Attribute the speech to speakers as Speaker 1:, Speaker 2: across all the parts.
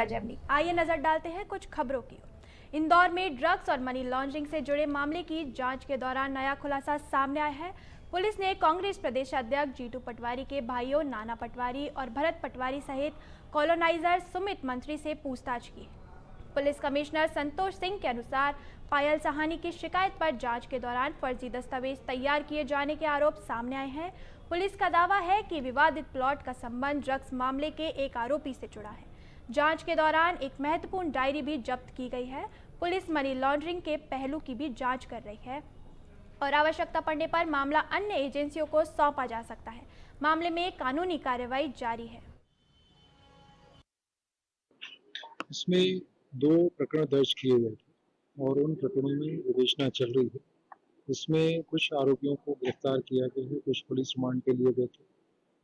Speaker 1: का जर्नी। आइए नजर डालते हैं कुछ खबरों की ओर। इंदौर में ड्रग्स और मनी लॉन्ड्रिंग से जुड़े मामले की जांच के दौरान नया खुलासा सामने आया है। पुलिस ने कांग्रेस प्रदेश अध्यक्ष जीतू पटवारी के भाइयों नाना पटवारी और भरत पटवारी सहित कॉलोनाइजर सुमित मंत्री से पूछताछ की। पुलिस कमिश्नर संतोष सिंह के अनुसार पायल सहानी की शिकायत पर जांच के दौरान फर्जी दस्तावेज तैयार किए जाने के आरोप सामने आए हैं। पुलिस का दावा है कि विवादित प्लॉट का संबंध ड्रग्स मामले के एक आरोपी से जुड़ा है। जांच के दौरान एक महत्वपूर्ण डायरी भी जब्त की गई है। पुलिस मनी लॉन्ड्रिंग के पहलू की भी जांच कर रही है और आवश्यकता पड़ने पर मामला अन्य एजेंसियों को सौंपा जा सकता है। मामले में कानूनी कार्रवाई जारी है।
Speaker 2: इसमें 2 प्रकरण दर्ज किए गए थे और उन प्रकरणों में विवेचना चल रही है। इसमें कुछ आरोपियों को गिरफ्तार किया गया है, कुछ पुलिस रिमांड पे लिए गए थे।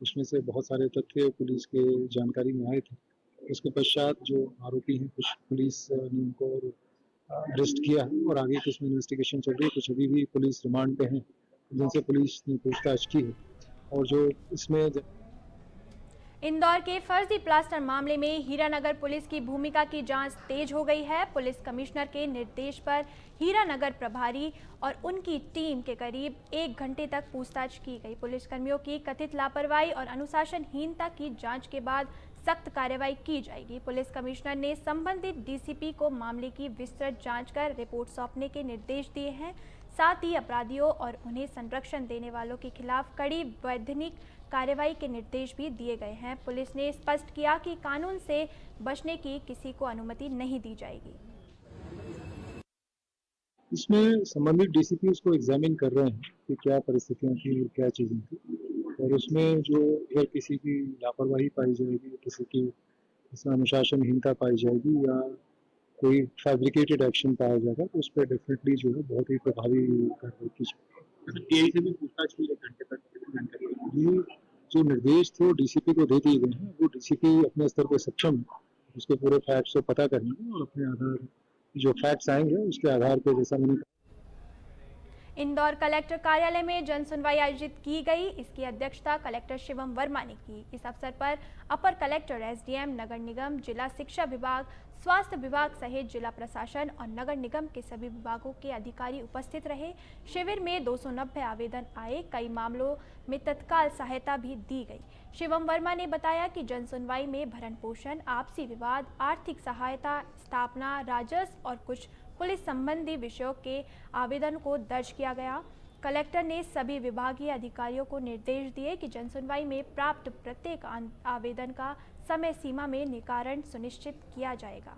Speaker 2: उसमें से बहुत सारे तथ्य पुलिस के जानकारी में आए थे। उसके पश्चात जो आरोपी हैं, कुछ पुलिस ने उनको अरेस्ट किया है और आगे की इसमें इन्वेस्टिगेशन चल रही है। कुछ अभी भी पुलिस रिमांड पे हैं, जिनसे पुलिस ने पूछताछ की है। और जो इसमें
Speaker 1: इंदौर के फर्जी प्लास्टर मामले में हीरानगर पुलिस की भूमिका की जांच तेज हो गई है। पुलिस कमिश्नर के निर्देश पर हीरानगर प्रभारी और उनकी टीम के करीब 1 घंटे तक पूछताछ की गई। पुलिसकर्मियों की कथित लापरवाही और अनुशासनहीनता की जांच के बाद सख्त कार्रवाई की जाएगी। पुलिस कमिश्नर ने संबंधित डीसीपी को मामले की विस्तृत जांच कर रिपोर्ट सौंपने के निर्देश दिए हैं। साथ ही अपराधियों और उन्हें संरक्षण देने वालों के खिलाफ कड़ी वैधानिक कार्रवाई के निर्देश भी दिए गए हैं। पुलिस ने स्पष्ट किया कि कानून से बचने की किसी को अनुमति नहीं दी जाएगी।
Speaker 2: इसमें संबंधित डीसीपी उसको एग्जामिन कर रहे हैं कि क्या परिस्थितियां थी, क्या चीजें थी। और उसमें जो अगर किसी की लापरवाही पाई जाएगी, किसी की इसमें अनुशासनहीनता पाई जाएगी या कोई फैब्रिकेटेड एक्शन पाया जाएगा, तो उस पर डेफिनेटली जो है बहुत ही प्रभावी कार्रवाई की जाएगी। टीआई से भी पूछताछ हुई 1 घंटे तक। ये जो निर्देश थे वो डीसीपी को दे दिए गए हैं। वो डीसीपी अपने स्तर पर सक्षम है उसके पूरे फैक्ट्स को पता करने में और अपने आधार जो फैक्ट्स आएंगे उसके आधार पर, जैसा मैंने
Speaker 1: इंदौर कलेक्टर कार्यालय में जन सुनवाई आयोजित की गई। इसकी अध्यक्षता कलेक्टर शिवम वर्मा ने की। इस अवसर पर अपर कलेक्टर, एसडीएम, नगर निगम, जिला शिक्षा विभाग, स्वास्थ्य विभाग सहित जिला प्रशासन और नगर निगम के सभी विभागों के अधिकारी उपस्थित रहे। शिविर में 290 आवेदन आए। कई मामलों में तत्काल सहायता भी दी गई। शिवम वर्मा ने बताया कि जन सुनवाई में भरण पोषण, आपसी विवाद, आर्थिक सहायता, स्थापना, राजस्व और कुछ पुलिस संबंधी विषयों के आवेदन को दर्ज किया गया। कलेक्टर ने सभी विभागीय अधिकारियों को निर्देश दिए कि जनसुनवाई में प्राप्त प्रत्येक आवेदन का समय सीमा में निराकरण सुनिश्चित किया जाएगा।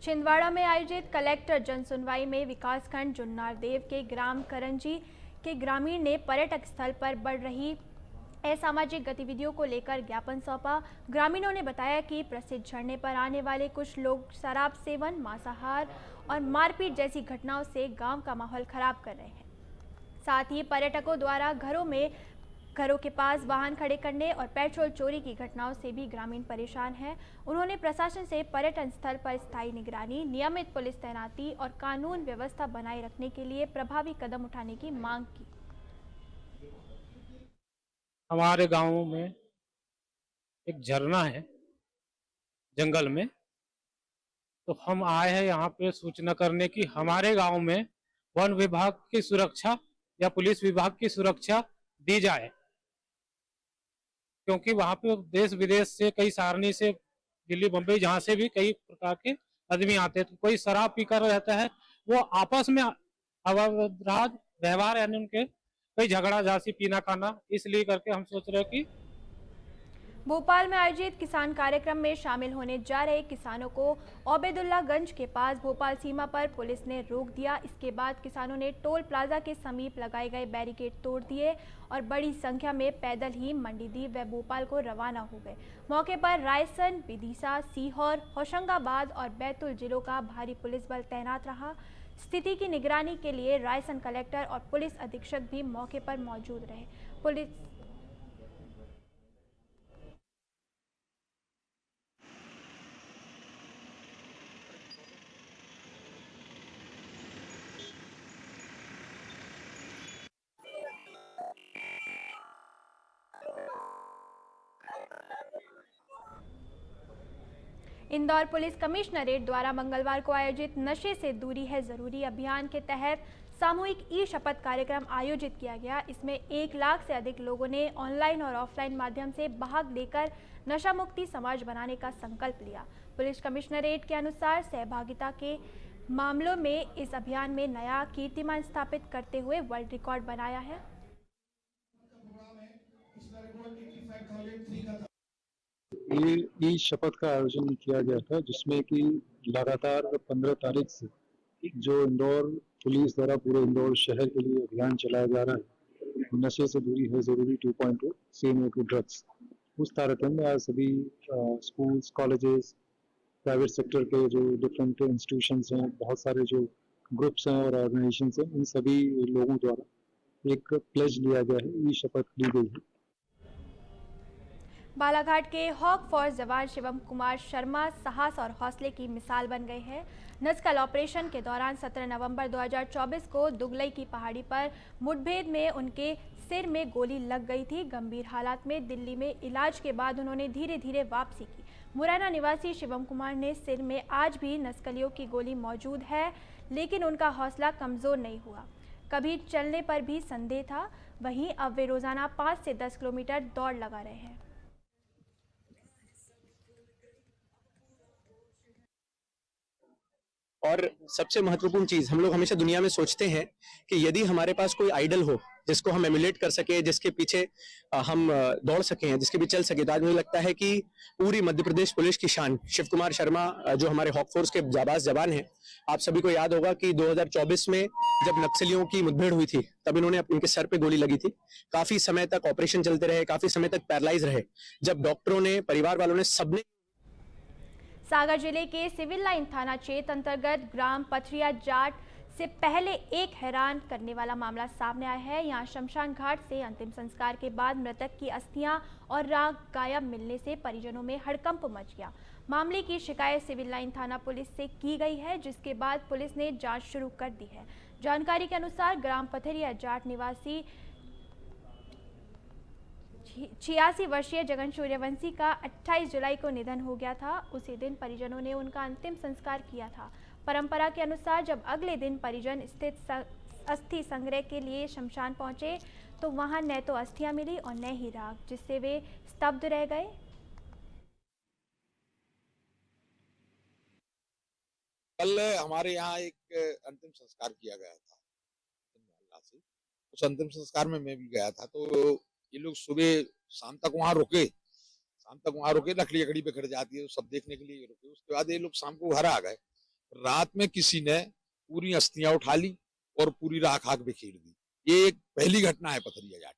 Speaker 1: छिंदवाड़ा में आयोजित कलेक्टर जनसुनवाई में विकासखंड जुन्नारदेव के ग्राम करंजी के ग्रामीण ने पर्यटक स्थल पर बढ़ रही असामाजिक गतिविधियों को लेकर ज्ञापन सौंपा। ग्रामीणों ने बताया कि प्रसिद्ध झरने पर आने वाले कुछ लोग शराब सेवन, मांसाहार और मारपीट जैसी घटनाओं से गांव का माहौल खराब कर रहे हैं। साथ ही पर्यटकों द्वारा घरों के पास वाहन खड़े करने और पेट्रोल चोरी की घटनाओं से भी ग्रामीण परेशान हैं। उन्होंने प्रशासन से पर्यटन स्थल पर स्थायी निगरानी, नियमित पुलिस तैनाती और कानून व्यवस्था बनाए रखने के लिए प्रभावी कदम उठाने की मांग की।
Speaker 3: हमारे गांव में एक झरना है जंगल में, तो हम आए हैं यहाँ पे सूचना करने की हमारे गांव में वन विभाग की सुरक्षा या पुलिस विभाग की सुरक्षा दी जाए, क्योंकि वहां पे देश विदेश से, कई सारनी से, दिल्ली, बम्बई, जहां से भी कई प्रकार के आदमी आते हैं। तो कोई शराब पीकर रहता है, वो आपस में अवैध व्यवहार यानी उनके कोई झगड़ा झांसी, पीना खाना, इसलिए करके हम सोच रहे हैं कि
Speaker 1: भोपाल में आयोजित किसान कार्यक्रम में शामिल होने जा रहे किसानों को ओबेदुल्लागंज के पास भोपाल सीमा पर पुलिस ने रोक दिया। इसके बाद किसानों ने टोल प्लाजा के समीप लगाए गए बैरिकेड तोड़ दिए और बड़ी संख्या में पैदल ही मंडीदीप व भोपाल को रवाना हो गए। मौके पर रायसन, विदिशा, सीहोर, होशंगाबाद और बैतूल जिलों का भारी पुलिस बल तैनात रहा। स्थिति की निगरानी के लिए रायसन कलेक्टर और पुलिस अधीक्षक भी मौके पर मौजूद रहे। पुलिस इंदौर पुलिस कमिश्नरेट द्वारा मंगलवार को आयोजित नशे से दूरी है जरूरी अभियान के तहत सामूहिक ई शपथ कार्यक्रम आयोजित किया गया। इसमें 1 लाख से अधिक लोगों ने ऑनलाइन और ऑफलाइन माध्यम से भाग लेकर नशा मुक्ति समाज बनाने का संकल्प लिया। पुलिस कमिश्नरेट के अनुसार सहभागिता के मामलों में इस अभियान में नया कीर्तिमान स्थापित करते हुए वर्ल्ड रिकॉर्ड बनाया है।
Speaker 2: ये ई शपथ का आयोजन किया गया था, जिसमें कि लगातार 15 तारीख से जो इंदौर पुलिस द्वारा पूरे इंदौर शहर के लिए अभियान चलाया जा रहा है, नशे से दूरी है जरूरी 2.0 से नो टू ड्रग्स, उस तारतम्य में आज सभी स्कूल्स, कॉलेजेस, प्राइवेट सेक्टर के जो डिफरेंट इंस्टीट्यूशंस हैं, बहुत सारे जो ग्रुप्स हैं और ऑर्गेनाइजेशंस हैं, इन सभी लोगों द्वारा एक प्लेज लिया गया है, ई शपथ ली गई है।
Speaker 1: बालाघाट के हॉक फोर्स जवान शिवम कुमार शर्मा साहस और हौसले की मिसाल बन गए हैं। नक्सल ऑपरेशन के दौरान 17 नवंबर 2024 को दुगलई की पहाड़ी पर मुठभेड़ में उनके सिर में गोली लग गई थी। गंभीर हालात में दिल्ली में इलाज के बाद उन्होंने धीरे धीरे वापसी की। मुरैना निवासी शिवम कुमार ने सिर में आज भी नक्सलियों की गोली मौजूद है, लेकिन उनका हौसला कमजोर नहीं हुआ। कभी चलने पर भी संदेह था। वहीं अब वे रोजाना 5 से 10 किलोमीटर दौड़ लगा रहे हैं।
Speaker 4: और सबसे महत्वपूर्ण चीज, हम लोग हमेशा दुनिया में सोचते हैं कि यदि हमारे पास कोई आइडल हो जिसको हम एमुलेट कर सके, जिसके पीछे हम दौड़ सके, जिसके भी चल सके, तो आज मुझे लगता है कि पूरी मध्य प्रदेश पुलिस की शान शिव कुमार शर्मा, जो हमारे हॉक फोर्स के जाबाज जवान हैं। आप सभी को याद होगा कि 2024 में जब नक्सलियों की मुठभेड़ हुई थी, तब इन्होंने इनके सर पे गोली लगी थी। काफी समय तक ऑपरेशन चलते रहे, काफी समय तक पैरालाइज रहे। जब डॉक्टरों ने, परिवार वालों ने, सबने
Speaker 1: सागर जिले के सिविल लाइन थाना क्षेत्र अंतर्गत ग्राम पथरिया जाट से पहले एक हैरान करने वाला मामला सामने आया है। यहां शमशान घाट से अंतिम संस्कार के बाद मृतक की अस्थियां और राख गायब मिलने से परिजनों में हड़कंप मच गया। मामले की शिकायत सिविल लाइन थाना पुलिस से की गई है, जिसके बाद पुलिस ने जांच शुरू कर दी है। जानकारी के अनुसार ग्राम पथरिया जाट निवासी 86 वर्षीय जगन सूर्यवंशी का 28 जुलाई को निधन हो गया था। उसी दिन परिजनों ने उनका अंतिम संस्कार किया था। परंपरा के अनुसार जब अगले दिन परिजन स्थित अस्थि संग्रह के लिए शमशान पहुंचे तो वहां न तो अस्थियां मिली और न ही राख, जिससे वे स्तब्ध रह गए।
Speaker 5: कल हमारे यहाँ एक अंतिम संस्कार किया गया था। उस अंतिम संस्कार में मैं भी गया था। तो ये लोग सुबह शाम तक वहां रुके, लकड़ी पे खड़ जाती है, तो सब देखने के लिए रुके। उसके बाद ये लोग शाम को घर आ गए। रात में किसी ने पूरी अस्थियां उठा ली और पूरी राख आग बिखेर दी। ये एक पहली घटना है पथरिया जाट।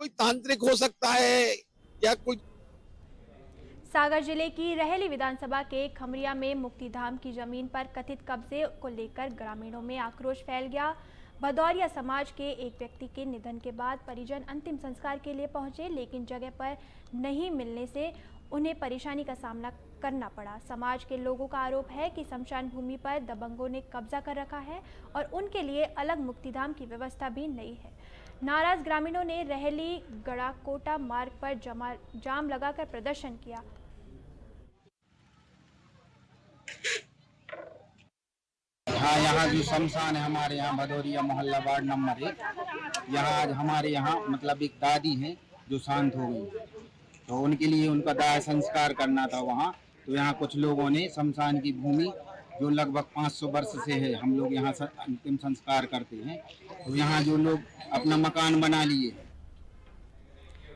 Speaker 5: कोई तांत्रिक हो सकता है या कोई।
Speaker 1: सागर जिले की रहेली विधानसभा के खमरिया में मुक्तिधाम की जमीन पर कथित कब्जे को लेकर ग्रामीणों में आक्रोश फैल गया। भदौरिया समाज के एक व्यक्ति के निधन के बाद परिजन अंतिम संस्कार के लिए पहुंचे, लेकिन जगह पर नहीं मिलने से उन्हें परेशानी का सामना करना पड़ा। समाज के लोगों का आरोप है कि स्मशान भूमि पर दबंगों ने कब्जा कर रखा है और उनके लिए अलग मुक्तिधाम की व्यवस्था भी नहीं है। नाराज ग्रामीणों ने रहेली गड़ाकोटा मार्ग पर जाम लगाकर प्रदर्शन किया।
Speaker 6: हाँ, यहाँ जो शमशान है हमारे यहाँ भदौरिया मोहल्ला वार्ड नंबर 1, यहाँ आज हमारे यहाँ मतलब एक दादी है जो शांत हो गई, तो उनके लिए उनका दाह संस्कार करना था वहाँ। तो यहाँ कुछ लोगों ने शमशान की भूमि जो लगभग 500 वर्ष से है, हम लोग यहाँ अंतिम संस्कार करते हैं, तो यहाँ जो लोग अपना मकान बना लिए।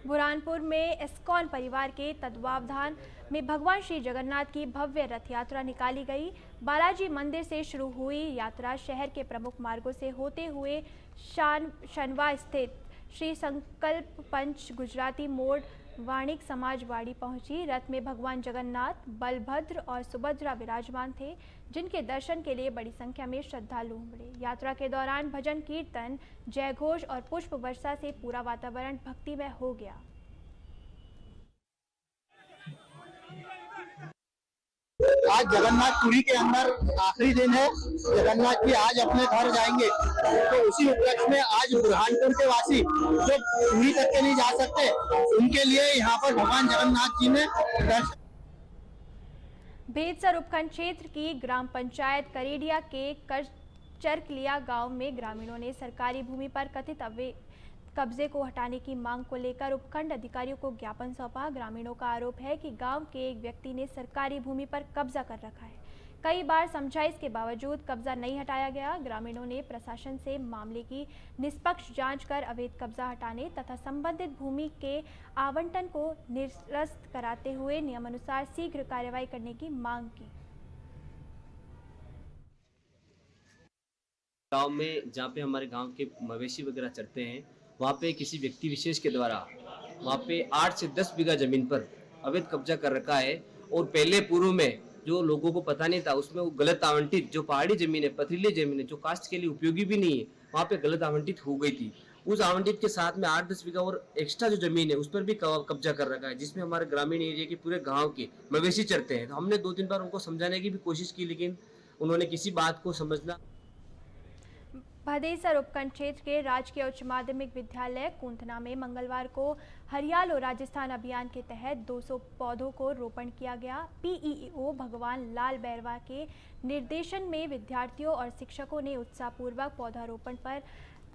Speaker 1: बुरहानपुर में इस्कॉन परिवार के तत्वावधान में भगवान श्री जगन्नाथ की भव्य रथ यात्रा निकाली गई। बालाजी मंदिर से शुरू हुई यात्रा शहर के प्रमुख मार्गों से होते हुए शनवा स्थित श्री संकल्प पंच गुजराती मोड़ वाणिक समाजवाड़ी पहुंची। रथ में भगवान जगन्नाथ, बलभद्र और सुभद्रा विराजमान थे, जिनके दर्शन के लिए बड़ी संख्या में श्रद्धालु उमड़े। यात्रा के दौरान भजन कीर्तन, जयघोष और पुष्प वर्षा से पूरा वातावरण भक्तिमय हो गया।
Speaker 7: आज जगन्नाथपुरी के अंदर आखिरी दिन है। जगन्नाथ जी आज अपने घर जाएंगे, तो उसी उपलक्ष्य में आज बुरहानपुर के वासी जो पुरी तक के नहीं जा सकते, उनके लिए यहाँ पर भगवान जगन्नाथ जी ने दर्शन।
Speaker 1: बेतसर उपखंड क्षेत्र की ग्राम पंचायत करेडिया के चरकलिया गांव में ग्रामीणों ने सरकारी भूमि पर कथित अवैध कब्जे को हटाने की मांग को लेकर उपखंड अधिकारियों को ज्ञापन सौंपा। ग्रामीणों का आरोप है कि गांव के एक व्यक्ति ने सरकारी भूमि पर कब्जा कर रखा है। कई बार समझाइश के बावजूद कब्जा नहीं हटाया गया। ग्रामीणों ने प्रशासन से मामले की निष्पक्ष जांच कर अवैध कब्जा हटाने तथा संबंधित भूमि के आवंटन को निरस्त कराते हुए नियमानुसार शीघ्र कार्रवाई करने की मांग की।
Speaker 8: गांव में जहाँ पे हमारे गांव के मवेशी वगैरह चरते हैं, वहाँ पे किसी व्यक्ति विशेष के द्वारा वहाँ पे 8 से 10 बीघा जमीन पर अवैध कब्जा कर रखा है। और पहले पूर्व में जो लोगों को पता नहीं था, उसमें वो गलत आवंटित जो पहाड़ी जमीन है, पथरीली जमीन है, जो कास्ट के लिए उपयोगी भी नहीं है, वहाँ पे गलत आवंटित हो गई थी। उस आवंटित के साथ में 8-10 बीघा और एक्स्ट्रा जो जमीन है उस पर भी कब्जा कर रखा है, जिसमें हमारे ग्रामीण एरिया के पूरे गाँव के मवेशी चरते हैं। तो हमने 2-3 बार उनको समझाने की भी कोशिश की, लेकिन उन्होंने किसी बात को समझना।
Speaker 1: भदेसर उपखंड क्षेत्र के राजकीय उच्च माध्यमिक विद्यालय कुंथना में मंगलवार को हरियालो राजस्थान अभियान के तहत 200 पौधों को रोपण किया गया। पीईओ भगवान लाल बैरवा के निर्देशन में विद्यार्थियों और शिक्षकों ने उत्साहपूर्वक पौधारोपण पर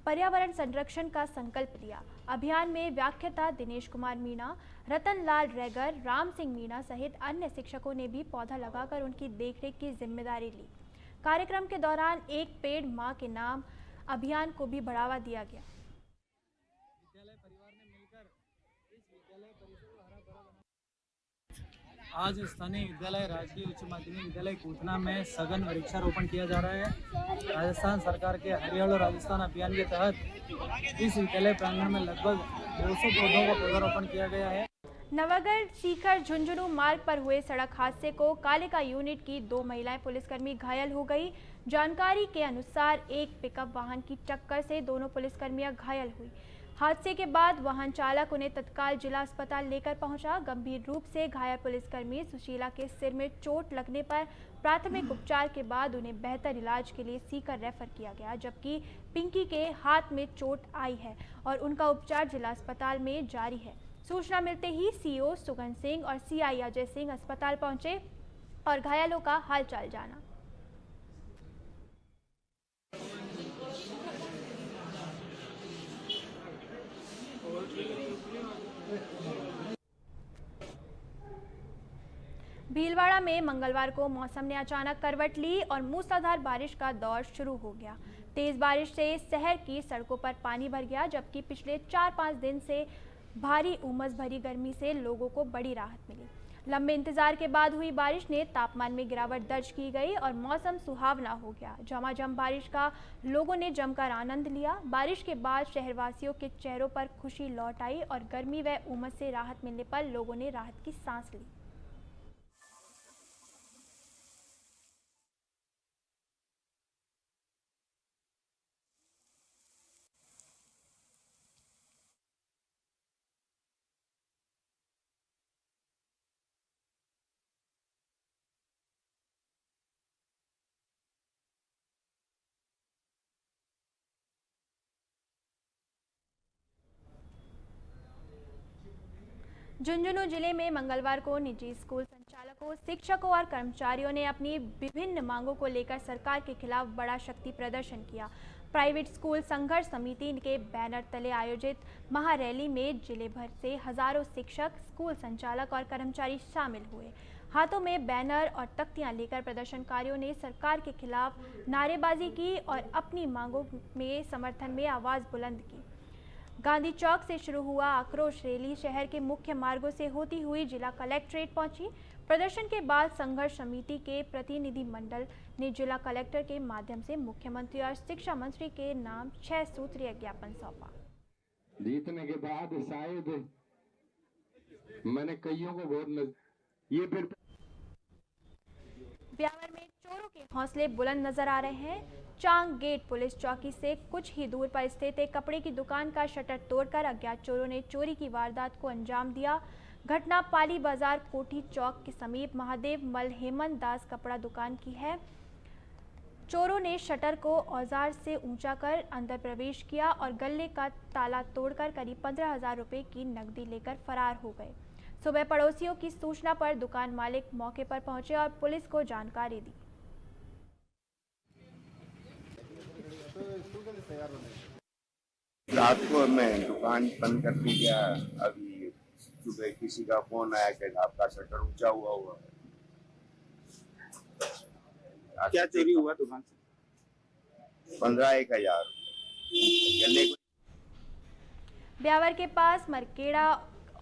Speaker 1: पर्यावरण संरक्षण का संकल्प लिया। अभियान में व्याख्याता दिनेश कुमार मीणा, रतन लाल रैगर, राम सिंह मीणा सहित अन्य शिक्षकों ने भी पौधा लगाकर उनकी देखरेख की जिम्मेदारी ली। कार्यक्रम के दौरान एक पेड़ मां के नाम अभियान को भी बढ़ावा दिया गया।
Speaker 9: विद्यालय परिवार ने मिलकर इस विद्यालय परिसर को हरा भरा बना। आज स्थानीय विद्यालय राजकीय उच्च माध्यमिक विद्यालय कुंथना में सघन वृक्षारोपण किया जा रहा है। राजस्थान सरकार के हरियालो राजस्थान अभियान के तहत इस विद्यालय प्रांगण में लगभग 200 पौधों का पौधारोपण किया गया है।
Speaker 1: नवागढ़ सीकर झुंझुनू मार्ग पर हुए सड़क हादसे को कालिका यूनिट की 2 महिलाएं पुलिसकर्मी घायल हो गई। जानकारी के अनुसार एक पिकअप वाहन की टक्कर से दोनों पुलिसकर्मियां घायल हुई। हादसे के बाद वाहन चालक उन्हें तत्काल जिला अस्पताल लेकर पहुंचा। गंभीर रूप से घायल पुलिसकर्मी सुशीला के सिर में चोट लगने पर प्राथमिक उपचार के बाद उन्हें बेहतर इलाज के लिए सीकर रेफर किया गया, जबकि पिंकी के हाथ में चोट आई है और उनका उपचार जिला अस्पताल में जारी है। सूचना मिलते ही सीओ सुगन सिंह और सीआई अजय सिंह अस्पताल पहुंचे और घायलों का हालचाल जाना। भीलवाड़ा में मंगलवार को मौसम ने अचानक करवट ली और मूसलाधार बारिश का दौर शुरू हो गया। तेज बारिश से शहर की सड़कों पर पानी भर गया, जबकि पिछले 4-5 दिन से भारी उमस भरी गर्मी से लोगों को बड़ी राहत मिली। लंबे इंतजार के बाद हुई बारिश ने तापमान में गिरावट दर्ज की गई और मौसम सुहावना हो गया। झमाझम बारिश का लोगों ने जमकर आनंद लिया। बारिश के बाद शहरवासियों के चेहरों पर खुशी लौट आई और गर्मी व उमस से राहत मिलने पर लोगों ने राहत की सांस ली। झुंझुनू जिले में मंगलवार को निजी स्कूल संचालकों, शिक्षकों और कर्मचारियों ने अपनी विभिन्न मांगों को लेकर सरकार के खिलाफ बड़ा शक्ति प्रदर्शन किया। प्राइवेट स्कूल संघर्ष समिति के बैनर तले आयोजित महारैली में जिले भर से हजारों शिक्षक, स्कूल संचालक और कर्मचारी शामिल हुए। हाथों में बैनर और तख्तियां लेकर प्रदर्शनकारियों ने सरकार के खिलाफ नारेबाजी की और अपनी मांगों में समर्थन में आवाज बुलंद की। गांधी चौक से शुरू हुआ आक्रोश रैली शहर के मुख्य मार्गों से होती हुई जिला कलेक्ट्रेट पहुंची। प्रदर्शन के बाद संघर्ष समिति के प्रतिनिधि मंडल ने जिला कलेक्टर के माध्यम से मुख्यमंत्री और शिक्षा मंत्री के नाम 6 सूत्रीय ज्ञापन सौंपा।
Speaker 10: जीतने के बाद शायद मैंने कईयों को बहुत ये फिर
Speaker 1: ब्यावर में चोरों के हौसले बुलंद नजर आ रहे हैं। चांग गेट पुलिस चौकी से कुछ ही दूर पर स्थित एक कपड़े की दुकान का शटर तोड़कर अज्ञात चोरों ने चोरी की वारदात को अंजाम दिया। घटना पाली बाजार कोठी चौक के समीप महादेव मल हेमंत दास कपड़ा दुकान की है। चोरों ने शटर को औजार से ऊंचा कर अंदर प्रवेश किया और गल्ले का ताला तोड़कर करीब 15,000 रुपए की नकदी लेकर फरार हो गए। सुबह पड़ोसियों की सूचना पर दुकान मालिक मौके पर पहुंचे और पुलिस को जानकारी दी।
Speaker 10: रात को मैं दुकान बंद कर दी गया। अभी सुबह किसी का फोन आया कि आपका शटर ऊंचा हुआ है।
Speaker 6: क्या चोरी हुआ दुकान से?
Speaker 10: 15,000।
Speaker 1: ब्यावर के पास मरकेड़ा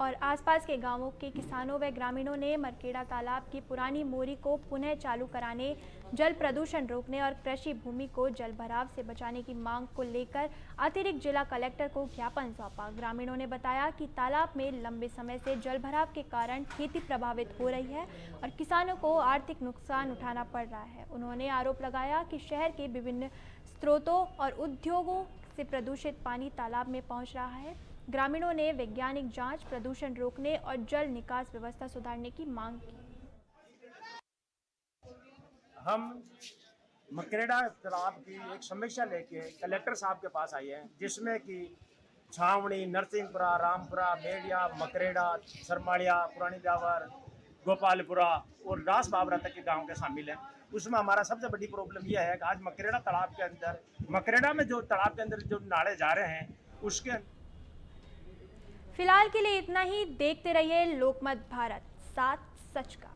Speaker 1: और आसपास के गांवों के किसानों व ग्रामीणों ने मरकेड़ा तालाब की पुरानी मोरी को पुनः चालू कराने, जल प्रदूषण रोकने और कृषि भूमि को जल भराव से बचाने की मांग को लेकर अतिरिक्त जिला कलेक्टर को ज्ञापन सौंपा। ग्रामीणों ने बताया कि तालाब में लंबे समय से जल भराव के कारण खेती प्रभावित हो रही है और किसानों को आर्थिक नुकसान उठाना पड़ रहा है। उन्होंने आरोप लगाया कि शहर के विभिन्न स्रोतों और उद्योगों से प्रदूषित पानी तालाब में पहुंच रहा है। ग्रामीणों ने वैज्ञानिक जांच, प्रदूषण रोकने और जल निकास व्यवस्था सुधारने की मांग की।
Speaker 11: हम मकरेड़ा तालाब की एक समीक्षा लेके कलेक्टर साहब के पास आए हैं, जिसमें कि छावनी, नरसिंहपुरा, रामपुरा, मेड़िया, मकरेड़ा, सरमाड़िया, पुरानी ब्यावर, गोपालपुरा और दास बाबरा तक के गांव के शामिल हैं। उसमें हमारा सबसे बड़ी प्रॉब्लम यह है कि आज मकरेड़ा तालाब के अंदर, मकरेड़ा में जो तालाब के अंदर जो नाले जा रहे हैं उसके
Speaker 1: फिलहाल के लिए इतना ही। देखते रहिए लोकमत भारत, साथ सच का।